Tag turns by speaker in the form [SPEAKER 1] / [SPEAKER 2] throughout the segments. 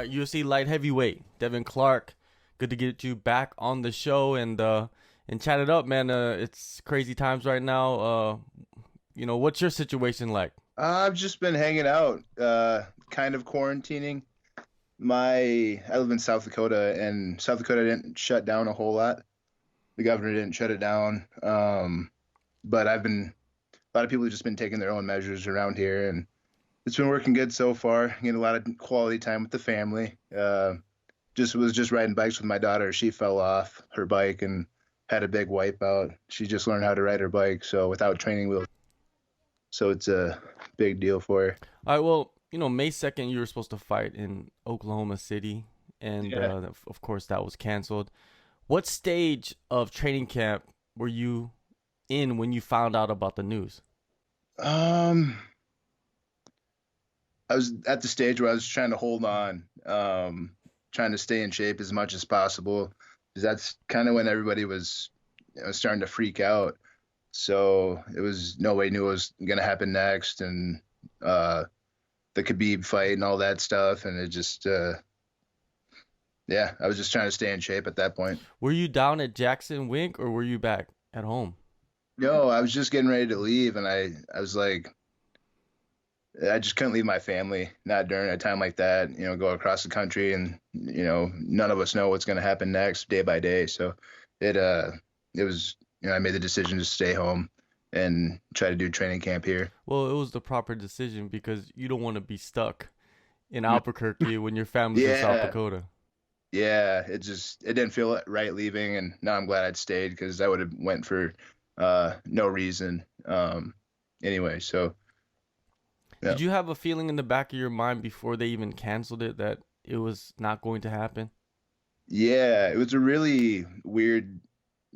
[SPEAKER 1] UFC light heavyweight Devin Clark. Good to get you back on the show and chat it up, man. It's crazy times right now. What's your situation like?
[SPEAKER 2] I've just been hanging out, kind of quarantining. I live in South Dakota, and South Dakota didn't shut down a whole lot. The governor didn't shut it down. But a lot of people have just been taking their own measures around here, and it's been working good so far. Getting a lot of quality time with the family. Just riding bikes with my daughter. She fell off her bike and had a big wipeout. She just learned how to ride her bike, so without training wheels. So it's a big deal for her.
[SPEAKER 1] All right, well, May 2nd, you were supposed to fight in Oklahoma City, and
[SPEAKER 2] Yeah.
[SPEAKER 1] of course, that was canceled. What stage of training camp were you in when you found out about the news?
[SPEAKER 2] Um, I was at the stage where I was trying to hold on, trying to stay in shape as much as possible, because that's kind of when everybody was, starting to freak out. So it was nobody knew what was gonna happen next, and the Khabib fight and all that stuff, and it just, yeah, I was just trying to stay in shape at that point.
[SPEAKER 1] Were you down at Jackson Wink, or were you back at home?
[SPEAKER 2] No, I was just getting ready to leave, and I was like, I just couldn't leave my family, not during a time like that, go across the country and, none of us know what's going to happen next day by day. So it was, I made the decision to stay home and try to do training camp here.
[SPEAKER 1] Well, it was the proper decision because you don't want to be stuck in Albuquerque when your family's in South
[SPEAKER 2] Yeah.
[SPEAKER 1] Dakota.
[SPEAKER 2] Yeah. It didn't feel right leaving. And now I'm glad I'd stayed, because I would have went for no reason. Anyway, so yeah.
[SPEAKER 1] Did you have a feeling in the back of your mind before they even canceled it that it was not going to happen?
[SPEAKER 2] Yeah, it was a really weird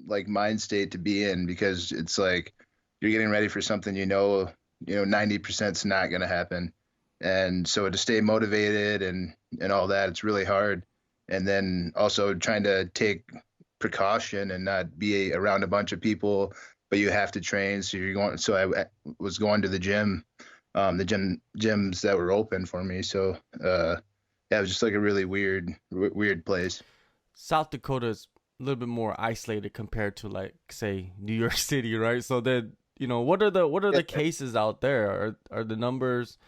[SPEAKER 2] like mind state to be in, because it's like you're getting ready for something, 90% is not going to happen. And so to stay motivated and all that, it's really hard. And then also trying to take precaution and not be around a bunch of people, but you have to train. So I was going to the gym, gyms that were open for me. So, yeah, it was just like a really weird place.
[SPEAKER 1] South Dakota is a little bit more isolated compared to, like, say, New York City, right? So then, what are the cases out there? Are the numbers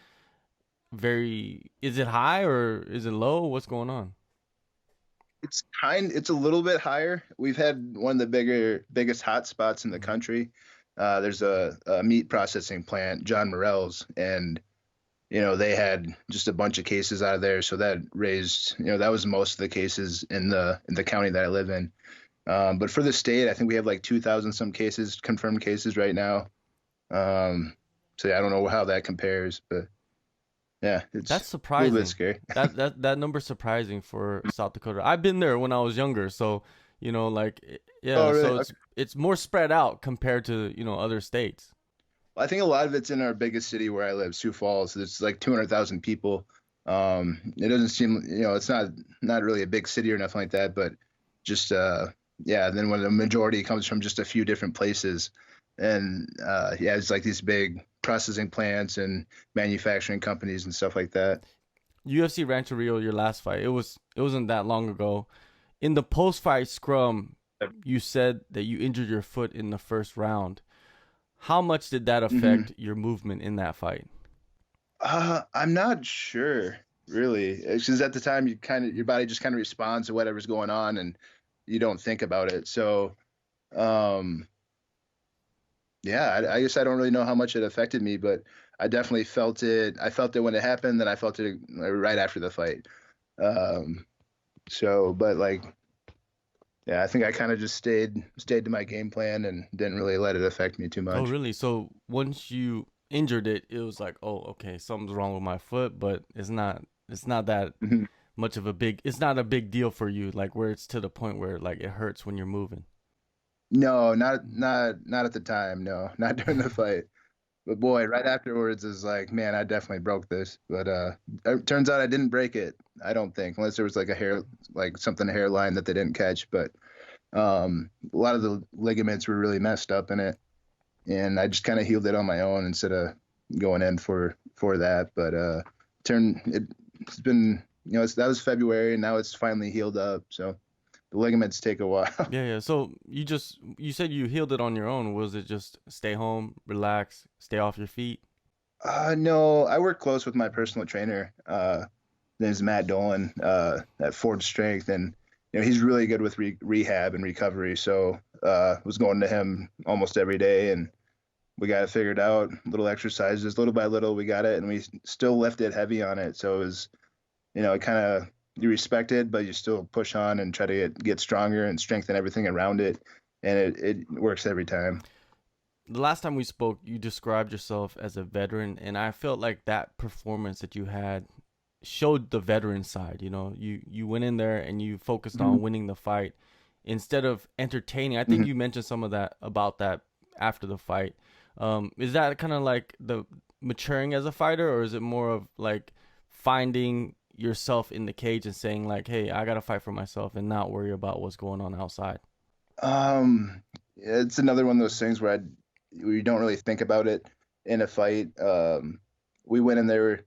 [SPEAKER 1] very, is it high or is it low? What's going on?
[SPEAKER 2] It's a little bit higher. We've had one of the biggest hot spots in the country. There's a meat processing plant, John Morel's, and they had just a bunch of cases out of there. So that raised, that was most of the cases in the county that I live in. But for the state, I think we have like 2,000 some cases, confirmed cases right now. So yeah, I don't know how that compares, but yeah, it's
[SPEAKER 1] That's
[SPEAKER 2] a little bit
[SPEAKER 1] surprising.
[SPEAKER 2] scary.
[SPEAKER 1] That number's surprising for South Dakota. I've been there when I was younger, so
[SPEAKER 2] Oh,
[SPEAKER 1] yeah.
[SPEAKER 2] really?
[SPEAKER 1] So
[SPEAKER 2] Okay.
[SPEAKER 1] it's more spread out compared to other states.
[SPEAKER 2] Well, I think a lot of it's in our biggest city where I live, Sioux Falls. It's like 200,000 people. It doesn't seem, it's not really a big city or nothing like that, but just yeah. Then when the majority comes from just a few different places, and yeah, it's like these big processing plants and manufacturing companies and stuff like that.
[SPEAKER 1] UFC Rancho Rio, your last fight. It wasn't that long ago. In the post fight scrum, you said that you injured your foot in the first round. How much did that
[SPEAKER 2] hmm
[SPEAKER 1] affect your movement in that fight?
[SPEAKER 2] I'm not sure, really, because at the time your body just kind of responds to whatever's going on, and you don't think about it. So, um, yeah, I guess I don't really know how much it affected me, but I definitely felt it. I felt it when it happened, then I felt it right after the fight. Um, but like, yeah, I think I kind of just stayed to my game plan and didn't really let it affect me too
[SPEAKER 1] Oh,
[SPEAKER 2] much.
[SPEAKER 1] really? So once you injured it, it was like, oh, okay, something's wrong with my foot, but it's not that
[SPEAKER 2] Mhm.
[SPEAKER 1] much of a big it's not a big deal for you, like where it's to the point where like it hurts when you're moving.
[SPEAKER 2] No, not at the time. No, not during the fight. But boy, right afterwards is like, man, I definitely broke this. But it turns out I didn't break it. I don't think, unless there was like a hair, like something hairline that they didn't catch. But a lot of the ligaments were really messed up in it, and I just kind of healed it on my own instead of going in for that. But it's been that was February, and now it's finally healed up. So the ligaments take a while.
[SPEAKER 1] Yeah, yeah. So you said you healed it on your own. Was it just stay home, relax, stay off your feet?
[SPEAKER 2] No, I work close with my personal trainer. His name's Matt Dolan at Ford Strength, and he's really good with rehab and recovery. So was going to him almost every day, and we got it figured out. Little exercises, little by little, we got it, and we still lifted heavy on it. So it was, it kind of, you respect it, but you still push on and try to get stronger and strengthen everything around it, and it works every time.
[SPEAKER 1] The last time we spoke, you described yourself as a veteran, and I felt like that performance that you had showed the veteran side. You went in there and you focused on winning the fight instead of entertaining. I think you mentioned some of that about that after the fight. Is that kind of like the maturing as a fighter, or is it more of like finding yourself in the cage and saying like, hey, I got to fight for myself and not worry about what's going on outside?
[SPEAKER 2] It's another one of those things where we don't really think about it in a fight. We went in there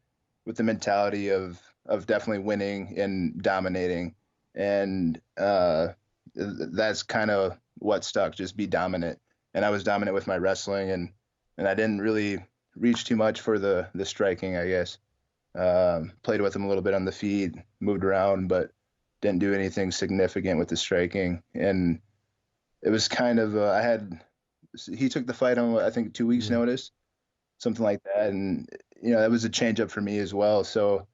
[SPEAKER 2] with the mentality of definitely winning and dominating, and that's kind of what stuck. Just be dominant, and I was dominant with my wrestling, and I didn't really reach too much for the striking, I guess. Played with him a little bit on the feet, moved around, but didn't do anything significant with the striking. And it was kind of he took the fight on, I think, 2 weeks notice, something like that. And, that was a change up for me as well. So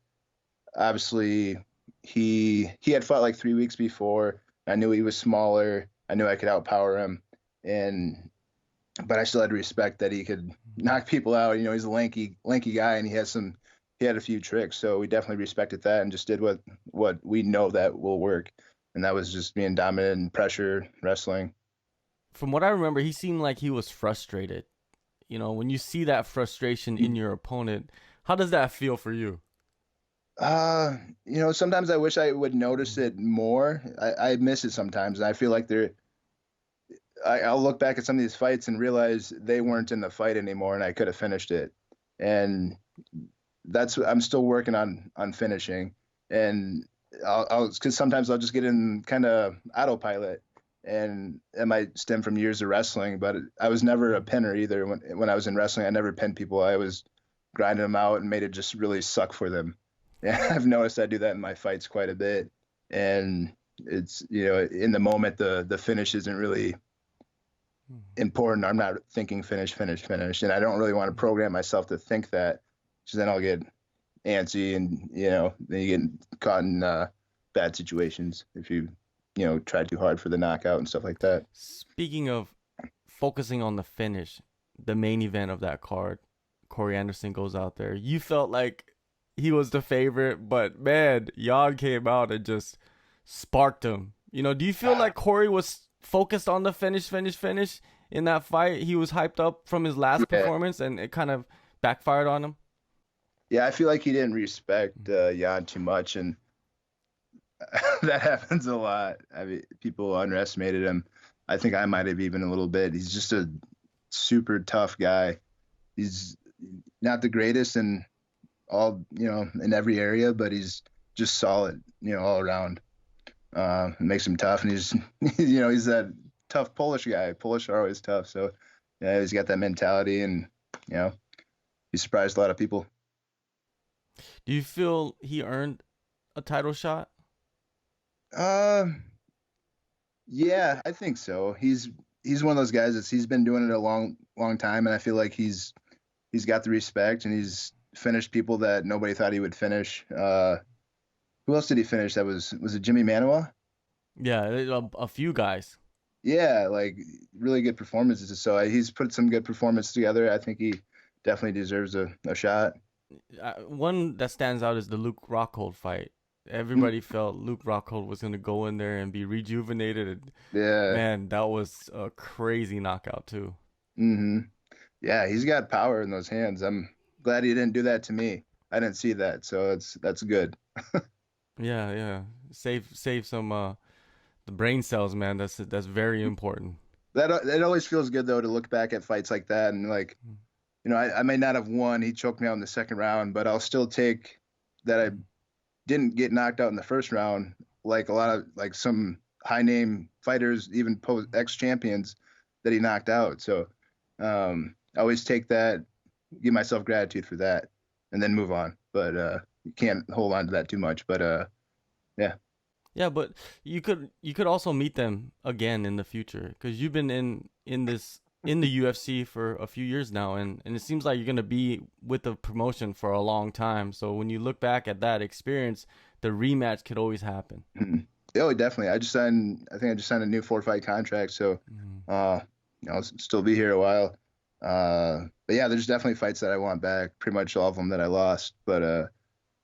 [SPEAKER 2] obviously he had fought like 3 weeks before. I knew he was smaller. I knew I could outpower him. But I still had to respect that he could knock people out. He's a lanky guy, and he had a few tricks. So we definitely respected that and just did what we know that will work. And that was just being dominant and pressure wrestling.
[SPEAKER 1] From what I remember, he seemed like he was frustrated. When you see that frustration in your opponent, how does that feel for you?
[SPEAKER 2] Sometimes I wish I would notice it more. I miss it sometimes. And I feel like I'll look back at some of these fights and realize they weren't in the fight anymore, and I could have finished it. And I'm still working on finishing. And because sometimes I'll just get in kind of autopilot, and it might stem from years of wrestling, but I was never a pinner either. When I was in wrestling, I never pinned people. I was grinding them out and made it just really suck for them. And I've noticed I do that in my fights quite a bit. And it's, in the moment, the finish isn't really important. I'm not thinking finish. And I don't really want to program myself to think that, because then I'll get antsy, and, then you get caught in bad situations if you try too hard for the knockout and stuff like that.
[SPEAKER 1] Speaking of focusing on the finish, the main event of that card, Corey Anderson goes out there. You felt like he was the favorite, but man, Hyon came out and just sparked him. Do you feel like Corey was focused on the finish in that fight? He was hyped up from his last performance, and it kind of backfired on him.
[SPEAKER 2] Yeah, I feel like he didn't respect Hyon too much, and that happens a lot. I mean, people underestimated him. I think I might have even a little bit. He's just a super tough guy. He's not the greatest in in every area, but he's just solid, all around. It makes him tough, and he's, he's that tough Polish guy. Polish are always tough, so yeah, he's got that mentality, and he surprised a lot of people.
[SPEAKER 1] Do you feel he earned a title shot?
[SPEAKER 2] Yeah, I think so. He's one of those guys he's been doing it a long time, and I feel like he's got the respect, and he's finished people that nobody thought he would finish. Who else did he finish? That was it Jimmy Manuwa?
[SPEAKER 1] Yeah, a few guys.
[SPEAKER 2] Yeah, like really good performances. So he's put some good performance together. I think he definitely deserves a shot.
[SPEAKER 1] One that stands out is the Luke Rockhold fight. Everybody felt Luke Rockhold was going to go in there and be rejuvenated. And,
[SPEAKER 2] yeah.
[SPEAKER 1] Man, that was a crazy knockout too.
[SPEAKER 2] Yeah, he's got power in those hands. I'm glad he didn't do that to me. I didn't see that, so that's good.
[SPEAKER 1] Yeah. Save some the brain cells, man. That's very important.
[SPEAKER 2] It always feels good though to look back at fights like that and like, I may not have won. He choked me out in the second round, but I'll still take that didn't get knocked out in the first round like a lot of like some high name fighters, even ex champions that he knocked out. So I always take that, give myself gratitude for that, and then move on. But you can't hold on to that too much. But yeah.
[SPEAKER 1] Yeah, but you could also meet them again in the future because you've been in the UFC for a few years now, and it seems like you're gonna be with the promotion for a long time. So when you look back at that experience, the rematch could always happen.
[SPEAKER 2] Oh, definitely. I think I just signed a new 4-fight contract, so I'll still be here a while. But yeah, there's definitely fights that I want back. Pretty much all of them that I lost, but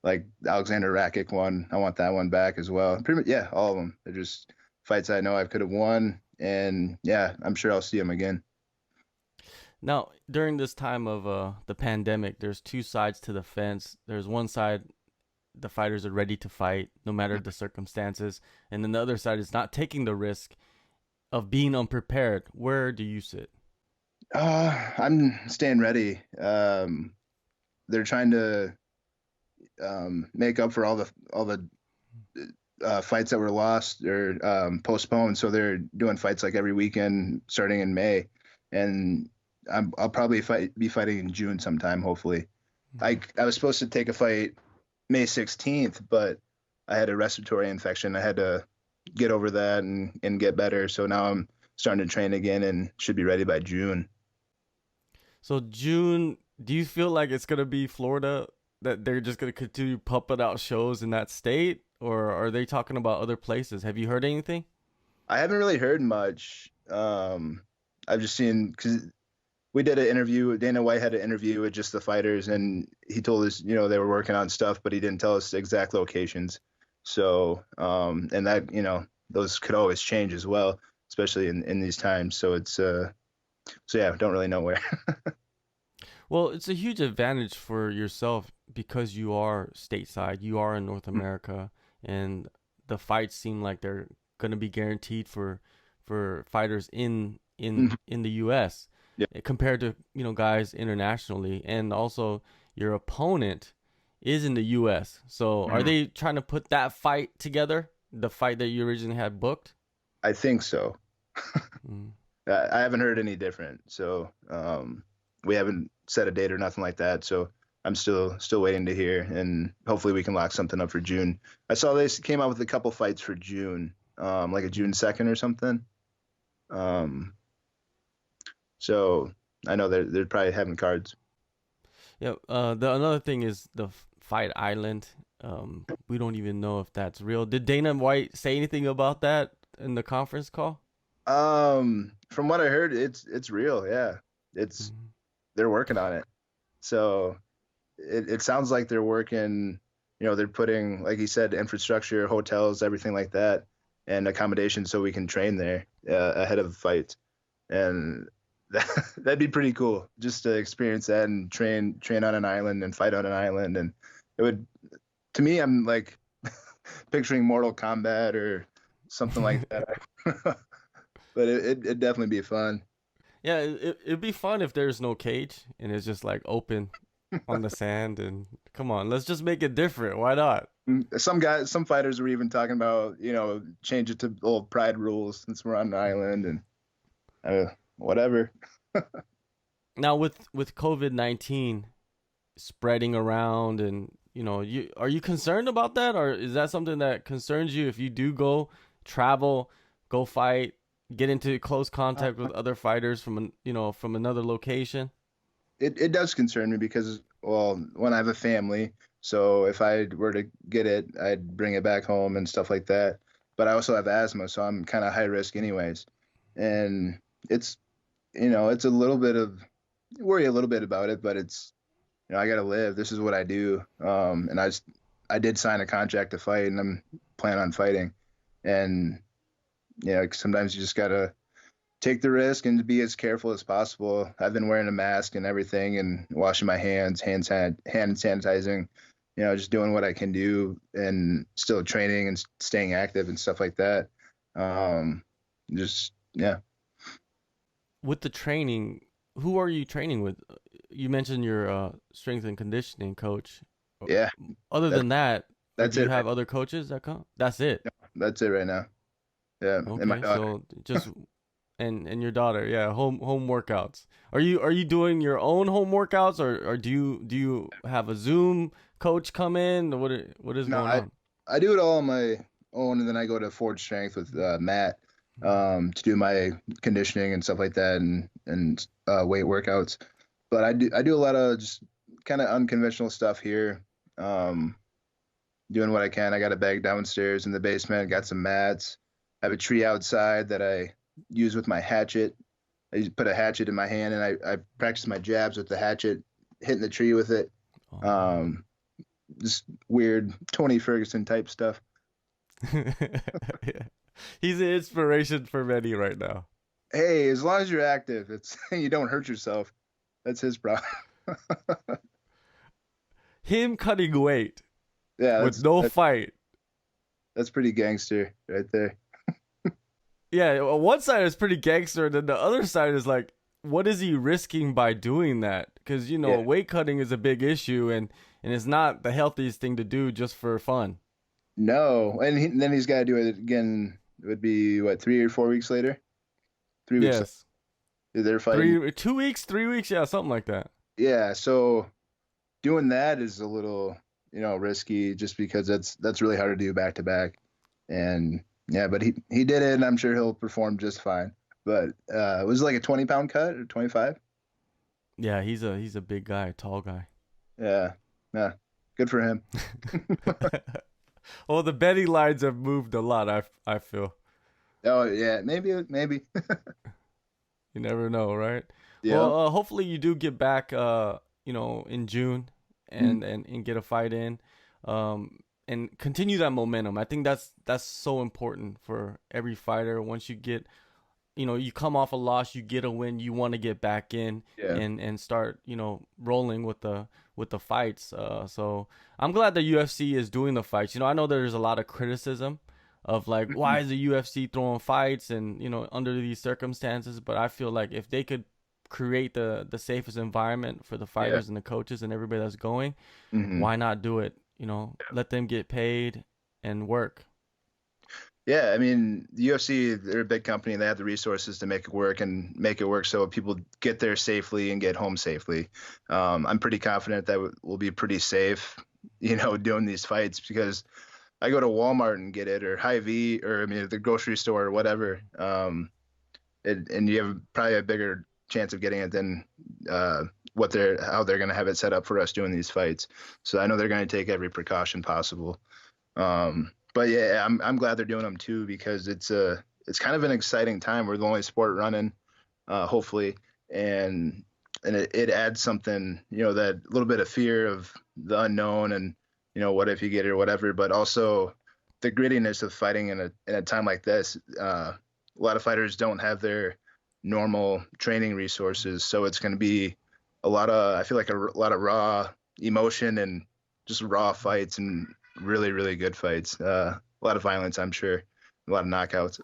[SPEAKER 2] like Alexander Rakic one, I want that one back as well. Pretty much, yeah, all of them. They're just fights I know I could have won, and yeah, I'm sure I'll see them again.
[SPEAKER 1] Now, during this time of the pandemic, there's two sides to the fence. There's one side, the fighters are ready to fight no matter the circumstances, and then the other side is not taking the risk of being unprepared. Where do you sit?
[SPEAKER 2] I'm staying ready. They're trying to make up for all the fights that were lost or postponed. So they're doing fights like every weekend starting in May, and I'll probably be fighting in June sometime, hopefully. I was supposed to take a fight May 16th, but I had a respiratory infection. I had to get over that and get better. So now I'm starting to train again and should be ready by June.
[SPEAKER 1] So June, do you feel like it's gonna be Florida, that they're just gonna continue pumping out shows in that state, or are they talking about other places? Have you heard anything?
[SPEAKER 2] I haven't really heard much. I've just seen because we did an interview. Dana White had an interview with just the fighters, and he told us, they were working on stuff, but he didn't tell us the exact locations. So, and that, those could always change as well, especially in these times. So so yeah, don't really know where.
[SPEAKER 1] Well, it's a huge advantage for yourself because you are stateside, you are in North America, and the fights seem like they're gonna be guaranteed for fighters in the U.S.
[SPEAKER 2] Yeah.
[SPEAKER 1] compared to guys internationally, and also your opponent is in the U.S. So are they trying to put that fight together, the fight that you originally had booked?
[SPEAKER 2] I think so.
[SPEAKER 1] Mm.
[SPEAKER 2] I haven't heard any different. So we haven't set a date or nothing like that. So I'm still waiting to hear, and hopefully we can lock something up for June. I saw they came out with a couple fights for June, like a June 2nd or something. So I know they're probably having cards.
[SPEAKER 1] Yeah. Another thing is the Fight Island. We don't even know if that's real. Did Dana White say anything about that in the conference call?
[SPEAKER 2] From what I heard, it's real. Yeah, it's they're working on it. So it sounds like they're working. They're putting, like he said, infrastructure, hotels, everything like that, and accommodation so we can train there ahead of the fight. And that'd be pretty cool just to experience that and train on an island and fight on an island. And it would, to me, I'm like picturing Mortal Kombat or something like that. But it'd definitely be fun.
[SPEAKER 1] Yeah, it'd be fun if there's no cage and it's just like open on the sand. And come on, let's just make it different. Why not?
[SPEAKER 2] Some fighters were even talking about, change it to old pride rules since we're on an island and whatever.
[SPEAKER 1] Now with COVID-19 spreading around, and are you concerned about that, or is that something that concerns you if you do go travel, go fight, get into close contact with other fighters from another location?
[SPEAKER 2] It does concern me because, well, when I have a family, so if I were to get it, I'd bring it back home and stuff like that. But I also have asthma, so I'm kind of high risk anyways. And it's it's a little bit of worry a little bit about it, but it's I got to live. This is what I do. And I did sign a contract to fight, and I'm planning on fighting. And sometimes you just gotta take the risk and be as careful as possible. I've been wearing a mask and everything, and washing my hands, hand sanitizing. Just doing what I can do, and still training and staying active and stuff like that. Just yeah.
[SPEAKER 1] With the training, who are you training with? You mentioned your strength and conditioning coach.
[SPEAKER 2] Yeah.
[SPEAKER 1] Other than that, Or
[SPEAKER 2] That's
[SPEAKER 1] do you
[SPEAKER 2] it.
[SPEAKER 1] have other coaches that come? That's it.
[SPEAKER 2] That's it right now. Yeah, and my
[SPEAKER 1] Okay,
[SPEAKER 2] daughter.
[SPEAKER 1] so just and your daughter, yeah, home workouts. Are you doing your own home workouts, or do you have a Zoom coach come in? What is
[SPEAKER 2] No,
[SPEAKER 1] going on?
[SPEAKER 2] I do it all on my own, and then I go to Forge Strength with Matt to do my conditioning and stuff like that, and weight workouts. But I do a lot of just kind of unconventional stuff here. Um, Doing what I can. I got a bag downstairs in the basement. Got some mats. I have a tree outside that I use with my hatchet. I just put a hatchet in my hand, and I practice my jabs with the hatchet, hitting the tree with it.
[SPEAKER 1] Oh.
[SPEAKER 2] Um, just weird Tony Ferguson type stuff.
[SPEAKER 1] Yeah. He's an inspiration for many right now.
[SPEAKER 2] Hey, as long as you're active, it's you don't hurt yourself. That's his problem.
[SPEAKER 1] Him cutting weight
[SPEAKER 2] Yeah,
[SPEAKER 1] with no fight.
[SPEAKER 2] that's pretty gangster right there.
[SPEAKER 1] Yeah, one side is pretty gangster, and then the other side is like, what is he risking by doing that? Because
[SPEAKER 2] Yeah.
[SPEAKER 1] weight cutting is a big issue, and it's not the healthiest thing to do just for fun.
[SPEAKER 2] No, and then he's got to do it again. It would be what, 3 or 4 weeks later? 3 weeks
[SPEAKER 1] Yes,
[SPEAKER 2] later, they're fighting.
[SPEAKER 1] 2 weeks, 3 weeks, yeah, something like that.
[SPEAKER 2] Yeah, so doing that is a little, risky just because that's really hard to do back to back. And yeah, but he did it, and I'm sure he'll perform just fine. But it was like a 20-pound cut or 25.
[SPEAKER 1] Yeah, he's a big guy, tall guy.
[SPEAKER 2] Yeah, yeah, good for him.
[SPEAKER 1] Well, the betting lines have moved a lot. I feel
[SPEAKER 2] Oh yeah, maybe.
[SPEAKER 1] you never know, right?
[SPEAKER 2] Yeah.
[SPEAKER 1] Well, hopefully you do get back, in June,
[SPEAKER 2] Mm.
[SPEAKER 1] and get a fight in, and continue that momentum. I think that's so important for every fighter. Once you get, you come off a loss, you get a win, you want to get back in
[SPEAKER 2] Yeah.
[SPEAKER 1] and start, rolling with the fights. So I'm glad the UFC is doing the fights. I know there's a lot of criticism of like, why is the UFC throwing fights and under these circumstances, but I feel like if they could create the safest environment for the fighters and the coaches and everybody that's going,
[SPEAKER 2] Hmm.
[SPEAKER 1] why not do it? Let them get paid and work.
[SPEAKER 2] Yeah, I mean, the UFC, they're a big company. They have the resources to make it work and make it work so people get there safely and get home safely. I'm pretty confident that we'll be pretty safe, doing these fights because I go to Walmart and get it, or Hy-Vee, or I mean, the grocery store or whatever. And you have probably a bigger chance of getting it than how they're going to have it set up for us doing these fights. So I know they're going to take every precaution possible. But yeah, I'm glad they're doing them too because it's kind of an exciting time. We're the only sport running, hopefully, and it adds something, that little bit of fear of the unknown and what if you get it or whatever, but also the grittiness of fighting in a time like this. A lot of fighters don't have their normal training resources, so it's going to be I feel like a lot of raw emotion and just raw fights and really, really good fights. A lot of violence, I'm sure. A lot of knockouts.